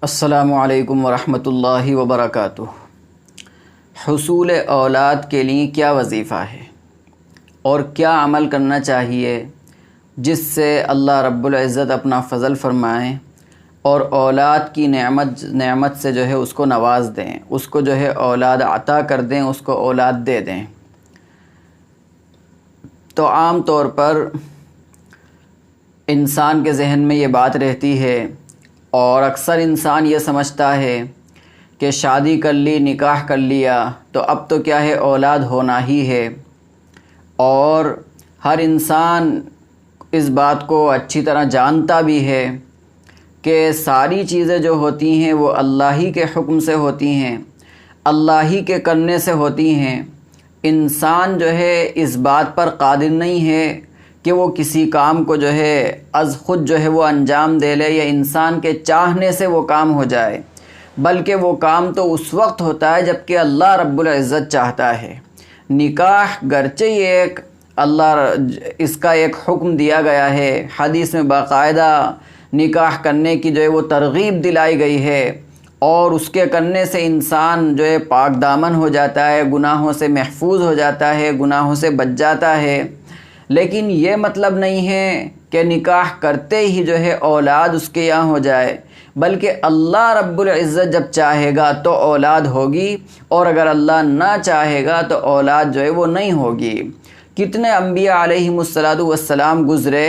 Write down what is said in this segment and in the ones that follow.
السلام علیکم ورحمۃ اللہ وبرکاتہ۔ حصول اولاد کے لیے کیا وظیفہ ہے اور کیا عمل کرنا چاہیے جس سے اللہ رب العزت اپنا فضل فرمائیں اور اولاد کی نعمت سے جو ہے اس کو نواز دیں، اس کو جو ہے اولاد عطا کر دیں، اس کو اولاد دے دیں۔ تو عام طور پر انسان کے ذہن میں یہ بات رہتی ہے اور اکثر انسان یہ سمجھتا ہے کہ شادی کر لی، نکاح کر لیا تو اب تو کیا ہے، اولاد ہونا ہی ہے، اور ہر انسان اس بات کو اچھی طرح جانتا بھی ہے کہ ساری چیزیں جو ہوتی ہیں وہ اللہ ہی کے حکم سے ہوتی ہیں، اللہ ہی کے کرنے سے ہوتی ہیں۔ انسان جو ہے اس بات پر قادر نہیں ہے کہ وہ کسی کام کو جو ہے از خود جو ہے وہ انجام دے لے یا انسان کے چاہنے سے وہ کام ہو جائے، بلکہ وہ کام تو اس وقت ہوتا ہے جب کہ اللہ رب العزت چاہتا ہے۔ نکاح گرچہ ایک اس کا ایک حکم دیا گیا ہے، حدیث میں باقاعدہ نکاح کرنے کی جو ہے وہ ترغیب دلائی گئی ہے، اور اس کے کرنے سے انسان جو ہے پاک دامن ہو جاتا ہے، گناہوں سے محفوظ ہو جاتا ہے، گناہوں سے بچ جاتا ہے، لیکن یہ مطلب نہیں ہے کہ نکاح کرتے ہی جو ہے اولاد اس کے یہاں ہو جائے، بلکہ اللہ رب العزت جب چاہے گا تو اولاد ہوگی، اور اگر اللہ نہ چاہے گا تو اولاد جو ہے وہ نہیں ہوگی۔ کتنے انبیاء علیہم السلام گزرے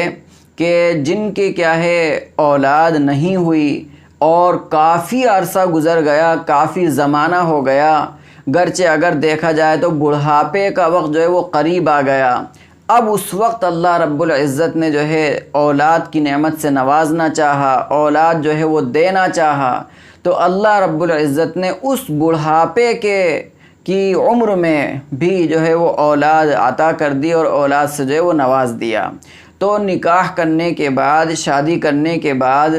کہ جن کے کیا ہے اولاد نہیں ہوئی، اور کافی عرصہ گزر گیا، کافی زمانہ ہو گیا، گرچہ اگر دیکھا جائے تو بڑھاپے کا وقت جو ہے وہ قریب آ گیا۔ اب اس وقت اللہ رب العزت نے جو ہے اولاد کی نعمت سے نوازنا چاہا، اولاد جو ہے وہ دینا چاہا، تو اللہ رب العزت نے اس بڑھاپے کی عمر میں بھی جو ہے وہ اولاد عطا کر دی اور اولاد سے جو ہے وہ نواز دیا۔ تو نکاح کرنے کے بعد، شادی کرنے کے بعد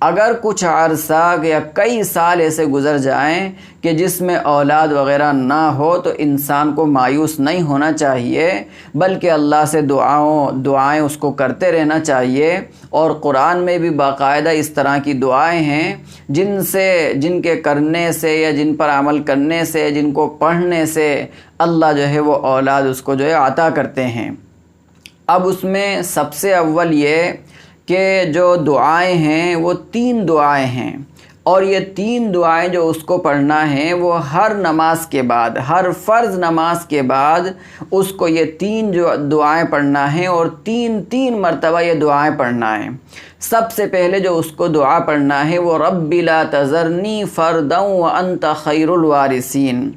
اگر کچھ عرصہ یا کئی سال ایسے گزر جائیں کہ جس میں اولاد وغیرہ نہ ہو، تو انسان کو مایوس نہیں ہونا چاہیے، بلکہ اللہ سے دعائیں اس کو کرتے رہنا چاہیے۔ اور قرآن میں بھی باقاعدہ اس طرح کی دعائیں ہیں جن کے کرنے سے یا جن پر عمل کرنے سے، جن کو پڑھنے سے اللہ جو ہے وہ اولاد اس کو جو ہے عطا کرتے ہیں۔ اب اس میں سب سے اول یہ کہ جو دعائیں ہیں وہ 3 دعائیں ہیں، اور یہ 3 دعائیں جو اس کو پڑھنا ہے وہ ہر نماز کے بعد، ہر فرض نماز کے بعد اس کو یہ 3 جو دعائیں پڑھنا ہے، اور 3 مرتبہ یہ دعائیں پڑھنا ہے۔ سب سے پہلے جو اس کو دعا پڑھنا ہے وہ رب لا تذرنی فردا وانت خیر الوارثین،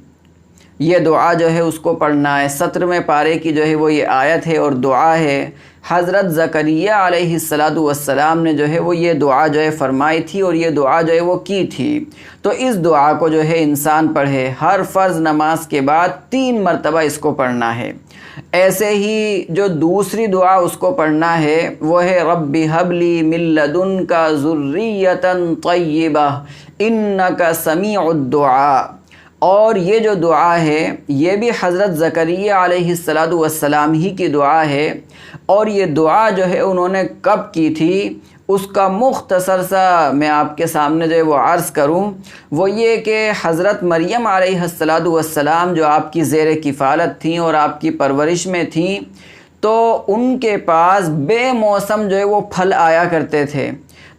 یہ دعا جو ہے اس کو پڑھنا ہے۔ 17ویں پارے کی جو ہے وہ یہ آیت ہے اور دعا ہے۔ حضرت زکریا علیہ السلام نے جو ہے وہ یہ دعا جو ہے فرمائی تھی، اور یہ دعا جو ہے وہ کی تھی۔ تو اس دعا کو جو ہے انسان پڑھے، ہر فرض نماز کے بعد 3 مرتبہ اس کو پڑھنا ہے۔ ایسے ہی جو دوسری دعا اس کو پڑھنا ہے وہ ہے رب ہب لی من لدنک ذریۃ طیبہ انک سمیع الدعاء، اور یہ جو دعا ہے یہ بھی حضرت زکریا علیہ السلام ہی کی دعا ہے، اور یہ دعا جو ہے انہوں نے کب کی تھی اس کا مختصر سا میں آپ کے سامنے جو ہے وہ عرض کروں، وہ یہ کہ حضرت مریم علیہ السلام جو آپ کی زیر کفالت تھیں اور آپ کی پرورش میں تھیں، تو ان کے پاس بے موسم جو ہے وہ پھل آیا کرتے تھے۔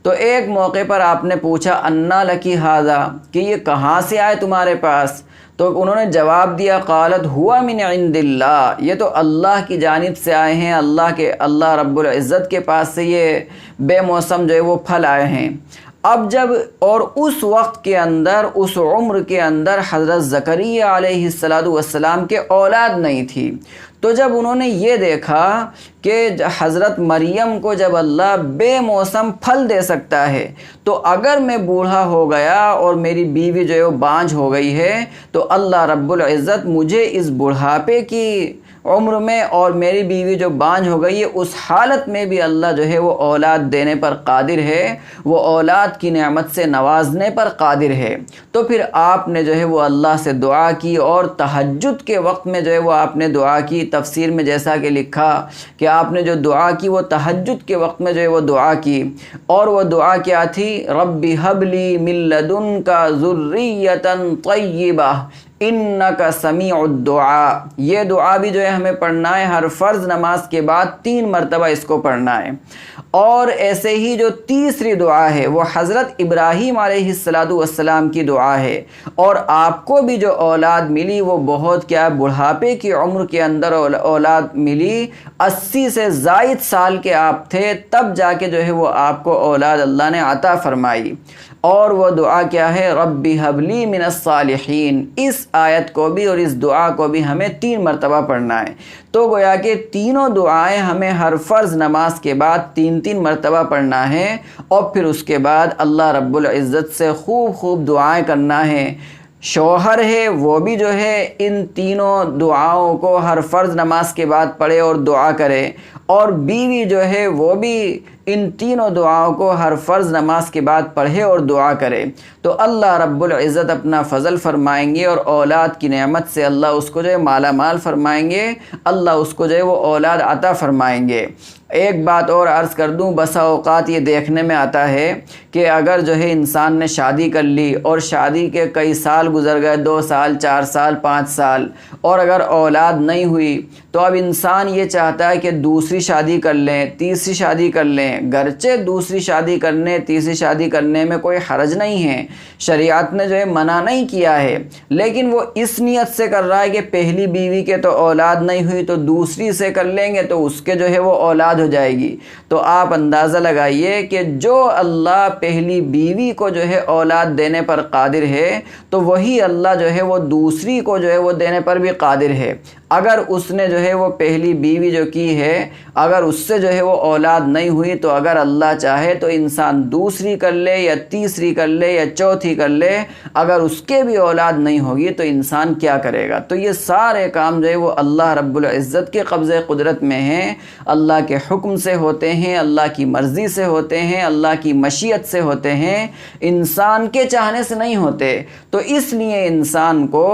تو ایک موقع پر آپ نے پوچھا انا لکی ھذا، کہ یہ کہاں سے آئے تمہارے پاس؟ تو انہوں نے جواب دیا قالت ہوا من عند اللہ، یہ تو اللہ کی جانب سے آئے ہیں، اللہ رب العزت کے پاس سے یہ بے موسم جو ہے وہ پھل آئے ہیں۔ اب جب اور اس وقت کے اندر، اس عمر کے اندر حضرت زکریا علیہ السلام کے اولاد نہیں تھی، تو جب انہوں نے یہ دیکھا کہ حضرت مریم کو جب اللہ بے موسم پھل دے سکتا ہے، تو اگر میں بوڑھا ہو گیا اور میری بیوی جو ہے وہ بانجھ ہو گئی ہے، تو اللہ رب العزت مجھے اس بڑھاپے کی عمر میں اور میری بیوی جو بانجھ ہو گئی ہے اس حالت میں بھی اللہ جو ہے وہ اولاد دینے پر قادر ہے، وہ اولاد کی نعمت سے نوازنے پر قادر ہے۔ تو پھر آپ نے جو ہے وہ اللہ سے دعا کی، اور تہجد کے وقت میں جو ہے وہ آپ نے دعا کی تفسیر میں جیسا کہ لکھا کہ آپ نے جو دعا کی وہ تہجد کے وقت میں جو ہے وہ دعا کی، اور وہ دعا کیا تھی؟ رب ہب لی من لدنک ذریۃ طیبہ انک سمیع الدعاء۔ یہ دعا بھی جو ہے ہمیں پڑھنا ہے ہر فرض نماز کے بعد 3 مرتبہ اس کو پڑھنا ہے۔ اور ایسے ہی جو تیسری دعا ہے وہ حضرت ابراہیم علیہ السلام کی دعا ہے، اور آپ کو بھی جو اولاد ملی وہ بہت کیا بڑھاپے کی عمر کے اندر اولاد ملی، 80 سے زائد سال کے آپ تھے تب جا کے جو ہے وہ آپ کو اولاد اللہ نے عطا فرمائی۔ اور وہ دعا کیا ہے؟ رب ہب لی من الصالحین۔ اس آیت کو بھی اور اس دعا کو بھی ہمیں 3 مرتبہ پڑھنا ہے۔ تو گویا کہ تینوں دعائیں ہمیں ہر فرض نماز کے بعد 3 مرتبہ پڑھنا ہے، اور پھر اس کے بعد اللہ رب العزت سے خوب دعائیں کرنا ہے۔ شوہر ہے وہ بھی جو ہے ان تینوں دعاؤں کو ہر فرض نماز کے بعد پڑھے اور دعا کرے، اور بیوی جو ہے وہ بھی ان تینوں دعاؤں کو ہر فرض نماز کے بعد پڑھے اور دعا کرے، تو اللہ رب العزت اپنا فضل فرمائیں گے، اور اولاد کی نعمت سے اللہ اس کو جو ہے مالا مال فرمائیں گے، اللہ اس کو جو ہے وہ اولاد عطا فرمائیں گے۔ ایک بات اور عرض کر دوں، بسا اوقات یہ دیکھنے میں آتا ہے کہ اگر جو ہے انسان نے شادی کر لی اور شادی کے کئی سال گزر گئے، 2 سال 4 سال 5 سال، اور اگر اولاد نہیں ہوئی تو اب انسان یہ چاہتا ہے کہ دوسری شادی کر لیں، تیسری شادی کر لیں۔ گرچہ دوسری شادی کرنے تیسری شادی کرنے میں کوئی حرج نہیں ہے، شریعت نے جو ہے منع نہیں کیا ہے، لیکن وہ اس نیت سے کر رہا ہے کہ پہلی بیوی کے تو اولاد نہیں ہوئی تو دوسری سے کر لیں گے تو اس کے جو ہے وہ اولاد ہو جائے گی۔ تو آپ اندازہ لگائیے کہ جو اللہ پہلی بیوی کو جو ہے اولاد دینے پر قادر ہے تو وہی اللہ جو ہے وہ دوسری کو جو ہے وہ دینے پر بھی قادر ہے۔ اگر اس نے جو ہے وہ پہلی بیوی جو کی ہے اگر اس سے جو ہے وہ اولاد نہیں ہوئی تو اگر اللہ چاہے تو انسان دوسری کر لے یا تیسری کر لے یا چوتھی کر لے، اگر اس کے بھی اولاد نہیں ہوگی تو انسان کیا کرے گا؟ تو یہ سارے کام جو ہے وہ اللہ رب العزت کے قبضے قدرت میں ہیں، اللہ کے حکم سے ہوتے ہیں، اللہ کی مرضی سے ہوتے ہیں، اللہ کی مشیت سے ہوتے ہیں، انسان کے چاہنے سے نہیں ہوتے۔ تو اس لیے انسان کو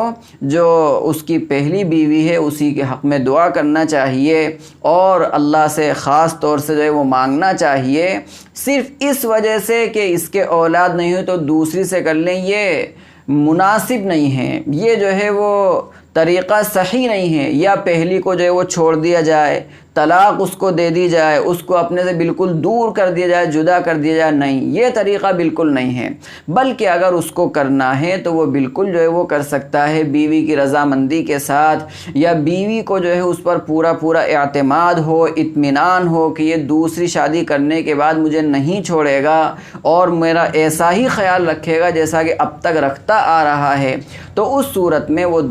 جو اس کی پہلی بیوی ہے اسی کے حق میں دعا کرنا چاہیے، اور اللہ سے خاص طور سے جو ہے وہ مانگنا چاہیے، صرف اس وجہ سے کہ اس کے اولاد نہیں ہوئی تو دوسری سے کر لیں، یہ مناسب نہیں ہے، یہ جو ہے وہ طریقہ صحیح نہیں ہے۔ یا پہلی کو جو ہے وہ چھوڑ دیا جائے، طلاق اس کو دے دی جائے، اس کو اپنے سے بالکل دور کر دیا جائے، جدا کر دیا جائے، نہیں، یہ طریقہ بالکل نہیں ہے۔ بلکہ اگر اس کو کرنا ہے تو وہ بالکل جو ہے وہ کر سکتا ہے بیوی کی رضامندی کے ساتھ، یا بیوی کو جو ہے اس پر پورا اعتماد ہو، اطمینان ہو کہ یہ دوسری شادی کرنے کے بعد مجھے نہیں چھوڑے گا اور میرا ایسا ہی خیال رکھے گا جیسا کہ اب تک رکھتا آ رہا ہے، تو اس صورت میں وہ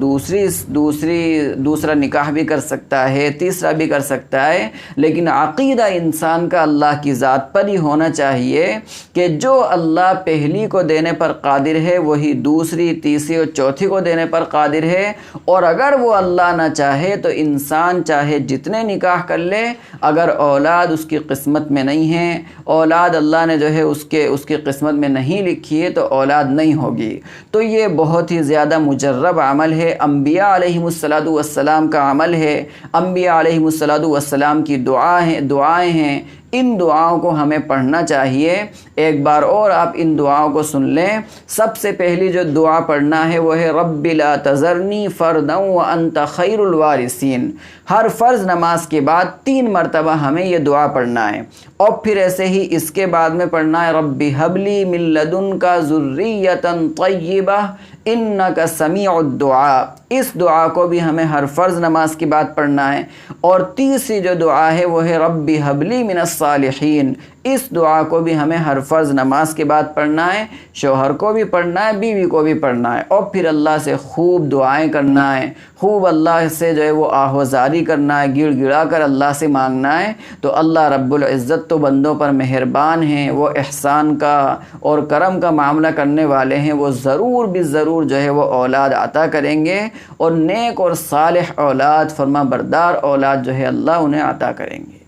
دوسرا نکاح بھی کر سکتا ہے، تیسرا بھی کر سکتا ہے۔ لیکن عقیدہ انسان کا اللہ کی ذات پر ہی ہونا چاہیے کہ جو اللہ پہلی کو دینے پر قادر ہے وہی دوسری، تیسری اور چوتھی کو دینے پر قادر ہے، اور اگر وہ اللہ نہ چاہے تو انسان چاہے جتنے نکاح کر لے، اگر اولاد اس کی قسمت میں نہیں ہے، اولاد اللہ نے جو ہے اس کی قسمت میں نہیں لکھی ہے تو اولاد نہیں ہوگی۔ تو یہ بہت ہی زیادہ مجرب عمل ہے، انبیاء علیہم السلام کا عمل ہے، انبیاء علیہم السلام کی دعائیں ہیں، ان دعاؤں کو ہمیں پڑھنا چاہیے۔ ایک بار اور آپ ان دعاؤں کو سن لیں۔ سب سے پہلی جو دعا پڑھنا ہے وہ ہے رب لا تذرنی فردا وانت خیر الوارثین۔ ہر فرض نماز کے بعد 3 مرتبہ ہمیں یہ دعا پڑھنا ہے، اور پھر ایسے ہی اس کے بعد میں پڑھنا ہے رب ہب لی من لدنک ذریۃ طیبہ انک سمیع الدعاء۔ اس دعا کو بھی ہمیں ہر فرض نماز کے بعد پڑھنا ہے۔ اور تیسری جو دعا ہے وہ ہے رب ہب لی من الصالحین۔ اس دعا کو بھی ہمیں ہر فرض نماز کے بعد پڑھنا ہے، شوہر کو بھی پڑھنا ہے، بیوی کو بھی پڑھنا ہے، اور پھر اللہ سے خوب دعائیں کرنا ہے، خوب اللہ سے جو ہے وہ آہوازاری کرنا ہے، گڑ گڑا کر اللہ سے مانگنا ہے۔ تو اللہ رب العزت تو بندوں پر مہربان ہیں، وہ احسان کا اور کرم کا معاملہ کرنے والے ہیں، وہ ضرور بھی ضرور جو ہے وہ اولاد عطا کریں گے، اور نیک اور صالح اولاد، فرما بردار اولاد جو ہے اللہ انہیں عطا کریں گے۔